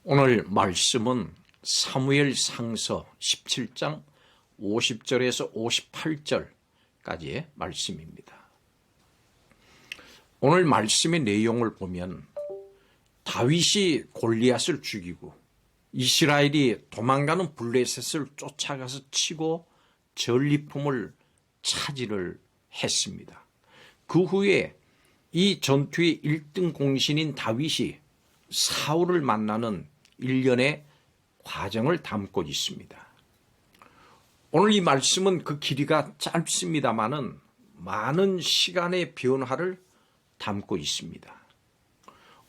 오늘 말씀은 사무엘 상서 17장 50절에서 58절까지의 말씀입니다. 오늘 말씀의 내용을 보면 다윗이 골리앗을 죽이고 이스라엘이 도망가는 블레셋을 쫓아가서 치고 전리품을 차지를 했습니다. 그 후에 이 전투의 1등 공신인 다윗이 사울을 만나는 일련의 과정을 담고 있습니다. 오늘 이 말씀은 그 길이가 짧습니다마는 많은 시간의 변화를 담고 있습니다.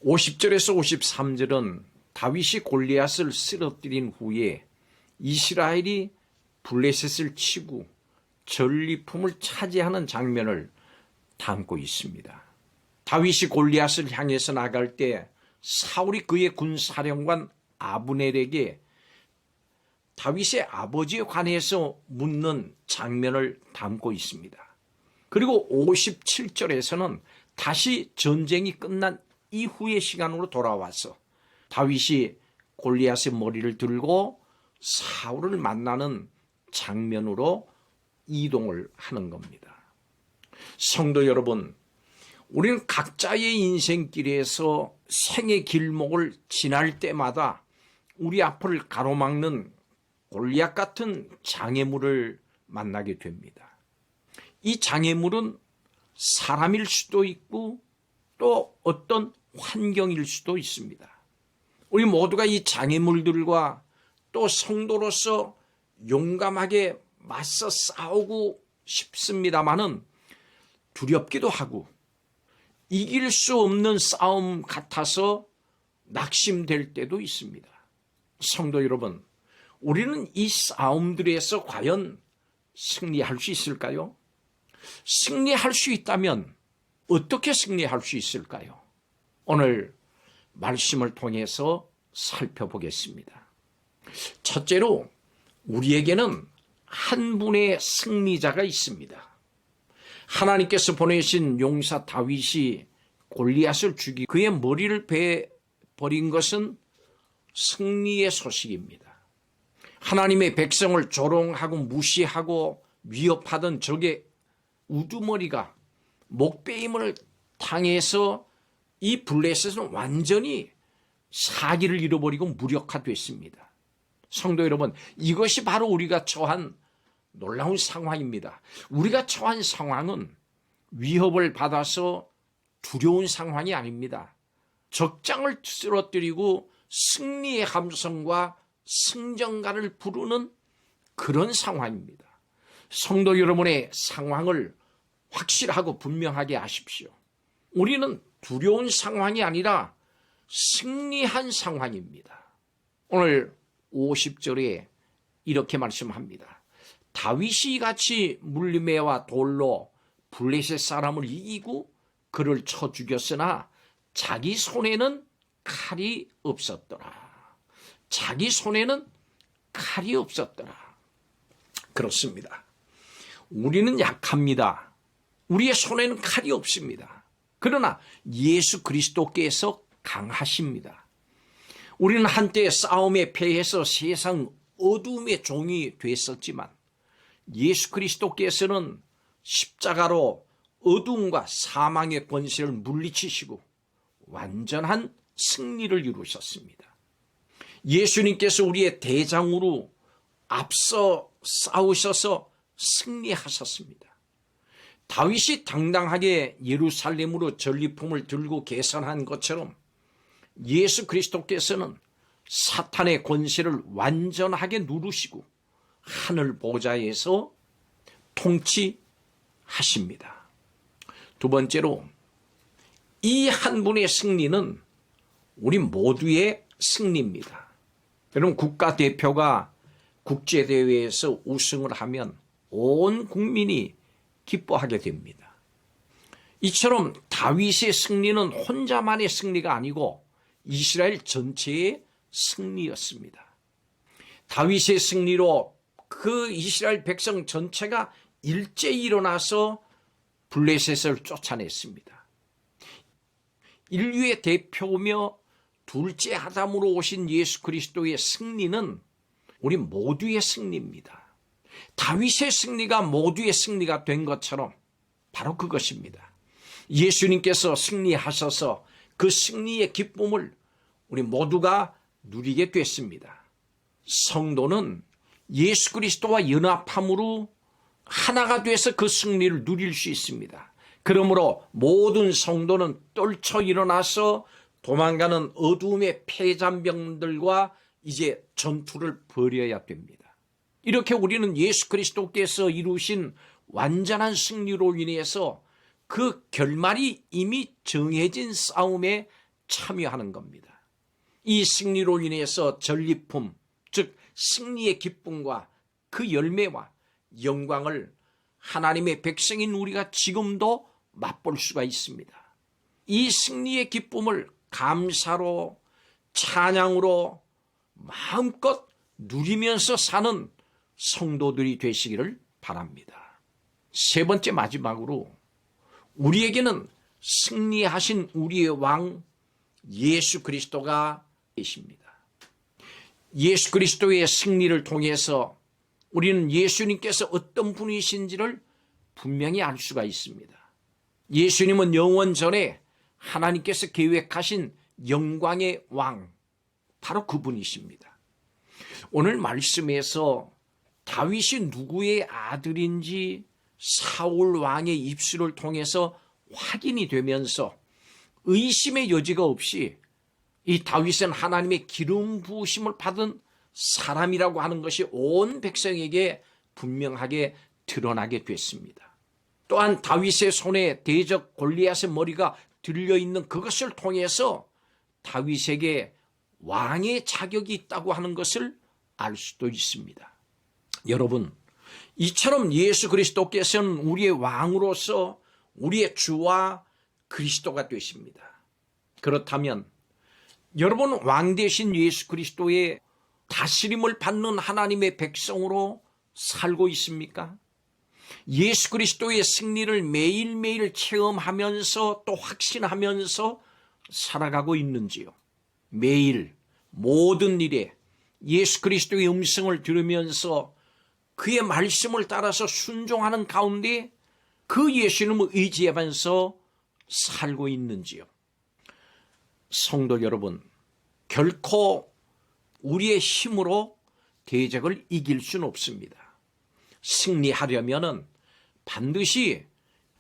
50절에서 53절은 다윗이 골리앗을 쓰러뜨린 후에 이스라엘이 블레셋을 치고 전리품을 차지하는 장면을 담고 있습니다. 다윗이 골리앗을 향해서 나갈 때 사울이 그의 군사령관 아브넬에게 다윗의 아버지에 관해서 묻는 장면을 담고 있습니다. 그리고 57절에서는 다시 전쟁이 끝난 이후의 시간으로 돌아와서 다윗이 골리앗의 머리를 들고 사울을 만나는 장면으로 이동을 하는 겁니다. 성도 여러분, 우리는 각자의 인생길에서 생의 길목을 지날 때마다 우리 앞을 가로막는 골리앗 같은 장애물을 만나게 됩니다. 이 장애물은 사람일 수도 있고 또 어떤 환경일 수도 있습니다. 우리 모두가 이 장애물들과 또 성도로서 용감하게 맞서 싸우고 싶습니다마는 두렵기도 하고 이길 수 없는 싸움 같아서 낙심될 때도 있습니다. 성도 여러분, 우리는 이 싸움들에서 과연 승리할 수 있을까요? 승리할 수 있다면 어떻게 승리할 수 있을까요? 오늘 말씀을 통해서 살펴보겠습니다. 첫째로 우리에게는 한 분의 승리자가 있습니다. 하나님께서 보내신 용사 다윗이 골리앗을 죽이고 그의 머리를 베버린 것은 승리의 소식입니다. 하나님의 백성을 조롱하고 무시하고 위협하던 적의 우두머리가 목베임을 당해서 이 블레셋은 완전히 사기를 잃어버리고 무력화됐습니다. 성도 여러분, 이것이 바로 우리가 처한 놀라운 상황입니다. 우리가 처한 상황은 위협을 받아서 두려운 상황이 아닙니다. 적장을 쓰러뜨리고 승리의 함성과 승전가를 부르는 그런 상황입니다. 성도 여러분의 상황을 확실하고 분명하게 하십시오. 우리는 두려운 상황이 아니라 승리한 상황입니다. 오늘 50절에 이렇게 말씀합니다. 다윗이 같이 물리매와 돌로 블레셋 사람을 이기고 그를 쳐 죽였으나 자기 손에는 칼이 없었더라. 자기 손에는 칼이 없었더라. 그렇습니다. 우리는 약합니다. 우리의 손에는 칼이 없습니다. 그러나 예수 그리스도께서 강하십니다. 우리는 한때 싸움에 패해서 세상 어둠의 종이 됐었지만 예수 그리스도께서는 십자가로 어둠과 사망의 권세를 물리치시고 완전한 승리를 이루셨습니다. 예수님께서 우리의 대장으로 앞서 싸우셔서 승리하셨습니다. 다윗이 당당하게 예루살렘으로 전리품을 들고 개선한 것처럼 예수 그리스도께서는 사탄의 권세를 완전하게 누르시고 하늘 보좌에서 통치하십니다. 두 번째로 이 한 분의 승리는 우리 모두의 승리입니다. 여러분, 국가대표가 국제대회에서 우승을 하면 온 국민이 기뻐하게 됩니다. 이처럼 다윗의 승리는 혼자만의 승리가 아니고 이스라엘 전체의 승리였습니다. 다윗의 승리로 그 이스라엘 백성 전체가 일제히 일어나서 블레셋을 쫓아냈습니다. 인류의 대표며 둘째 아담으로 오신 예수 그리스도의 승리는 우리 모두의 승리입니다. 다윗의 승리가 모두의 승리가 된 것처럼 바로 그것입니다. 예수님께서 승리하셔서 그 승리의 기쁨을 우리 모두가 누리게 됐습니다. 성도는 예수 그리스도와 연합함으로 하나가 돼서 그 승리를 누릴 수 있습니다. 그러므로 모든 성도는 떨쳐 일어나서 도망가는 어두움의 폐잔병들과 이제 전투를 벌여야 됩니다. 이렇게 우리는 예수 그리스도께서 이루신 완전한 승리로 인해서 그 결말이 이미 정해진 싸움에 참여하는 겁니다. 이 승리로 인해서 전리품, 즉 승리의 기쁨과 그 열매와 영광을 하나님의 백성인 우리가 지금도 맛볼 수가 있습니다. 이 승리의 기쁨을 감사로, 찬양으로 마음껏 누리면서 사는 성도들이 되시기를 바랍니다. 세 번째 마지막으로 우리에게는 승리하신 우리의 왕 예수 그리스도가 계십니다. 예수 그리스도의 승리를 통해서 우리는 예수님께서 어떤 분이신지를 분명히 알 수가 있습니다. 예수님은 영원 전에 하나님께서 계획하신 영광의 왕, 바로 그분이십니다. 오늘 말씀에서 다윗이 누구의 아들인지 사울 왕의 입술을 통해서 확인이 되면서 의심의 여지가 없이 이 다윗은 하나님의 기름 부으심을 받은 사람이라고 하는 것이 온 백성에게 분명하게 드러나게 됐습니다. 또한 다윗의 손에 대적 골리앗의 머리가 들려있는 그것을 통해서 다윗에게 왕의 자격이 있다고 하는 것을 알 수도 있습니다. 여러분, 이처럼 예수 그리스도께서는 우리의 왕으로서 우리의 주와 그리스도가 되십니다. 그렇다면 여러분, 왕 되신 예수 그리스도의 다스림을 받는 하나님의 백성으로 살고 있습니까? 예수 그리스도의 승리를 매일매일 체험하면서 또 확신하면서 살아가고 있는지요? 매일 모든 일에 예수 그리스도의 음성을 들으면서 그의 말씀을 따라서 순종하는 가운데 그 예수님을 의지하면서 살고 있는지요? 성도 여러분, 결코 우리의 힘으로 대적을 이길 수는 없습니다. 승리하려면 반드시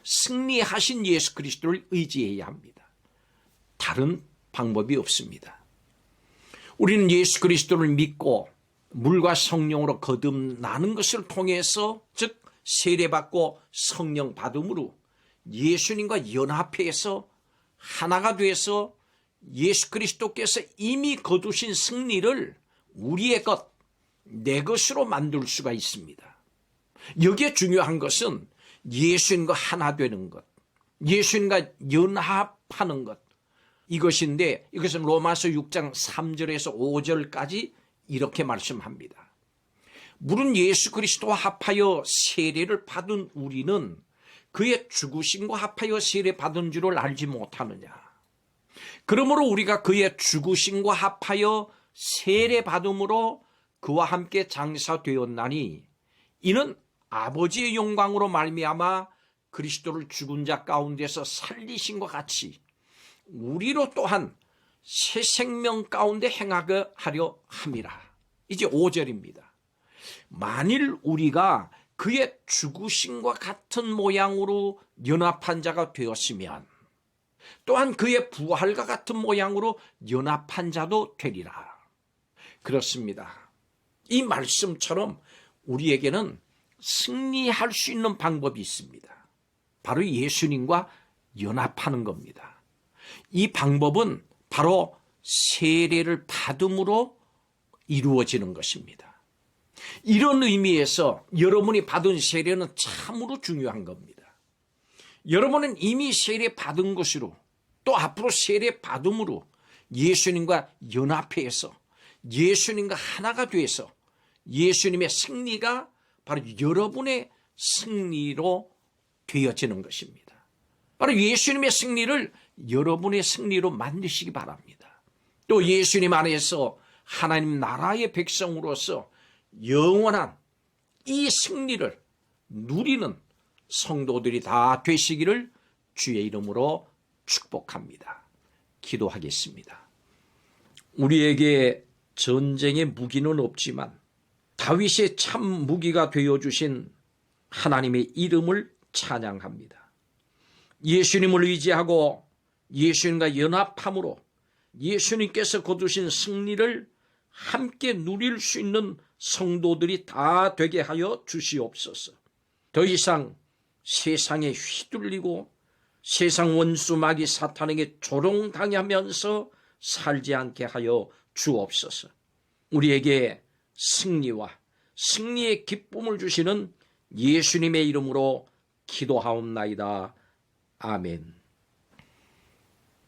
승리하신 예수 그리스도를 의지해야 합니다. 다른 방법이 없습니다. 우리는 예수 그리스도를 믿고 물과 성령으로 거듭나는 것을 통해서, 즉 세례받고 성령 받음으로 예수님과 연합해서 하나가 돼서 예수 그리스도께서 이미 거두신 승리를 우리의 것, 내 것으로 만들 수가 있습니다. 여기에 중요한 것은 예수님과 하나 되는 것, 예수님과 연합하는 것, 이것인데 이것은 로마서 6장 3절에서 5절까지 이렇게 말씀합니다. 물은 예수 그리스도와 합하여 세례를 받은 우리는 그의 죽으심과 합하여 세례 받은 줄을 알지 못하느냐. 그러므로 우리가 그의 죽으심과 합하여 세례 받음으로 그와 함께 장사되었나니 이는 아버지의 영광으로 말미암아 그리스도를 죽은 자 가운데서 살리신 것 같이 우리로 또한 새 생명 가운데 행하게 하려 함이라. 이제 5절입니다. 만일 우리가 그의 죽으심과 같은 모양으로 연합한 자가 되었으면 또한 그의 부활과 같은 모양으로 연합한 자도 되리라. 그렇습니다. 이 말씀처럼 우리에게는 승리할 수 있는 방법이 있습니다. 바로 예수님과 연합하는 겁니다. 이 방법은 바로 세례를 받음으로 이루어지는 것입니다. 이런 의미에서 여러분이 받은 세례는 참으로 중요한 겁니다. 여러분은 이미 세례 받은 것으로 또 앞으로 세례 받음으로 예수님과 연합해서 예수님과 하나가 돼서 예수님의 승리가 바로 여러분의 승리로 되어지는 것입니다. 바로 예수님의 승리를 여러분의 승리로 만드시기 바랍니다. 또 예수님 안에서 하나님 나라의 백성으로서 영원한 이 승리를 누리는 성도들이 다 되시기를 주의 이름으로 축복합니다. 기도하겠습니다. 우리에게 전쟁의 무기는 없지만 다윗의 참 무기가 되어주신 하나님의 이름을 찬양합니다. 예수님을 의지하고 예수님과 연합함으로 예수님께서 거두신 승리를 함께 누릴 수 있는 성도들이 다 되게 하여 주시옵소서. 더 이상 세상에 휘둘리고 세상 원수 마귀 사탄에게 조롱당하면서 살지 않게 하여 주옵소서. 우리에게 승리와 승리의 기쁨을 주시는 예수님의 이름으로 기도하옵나이다. 아멘.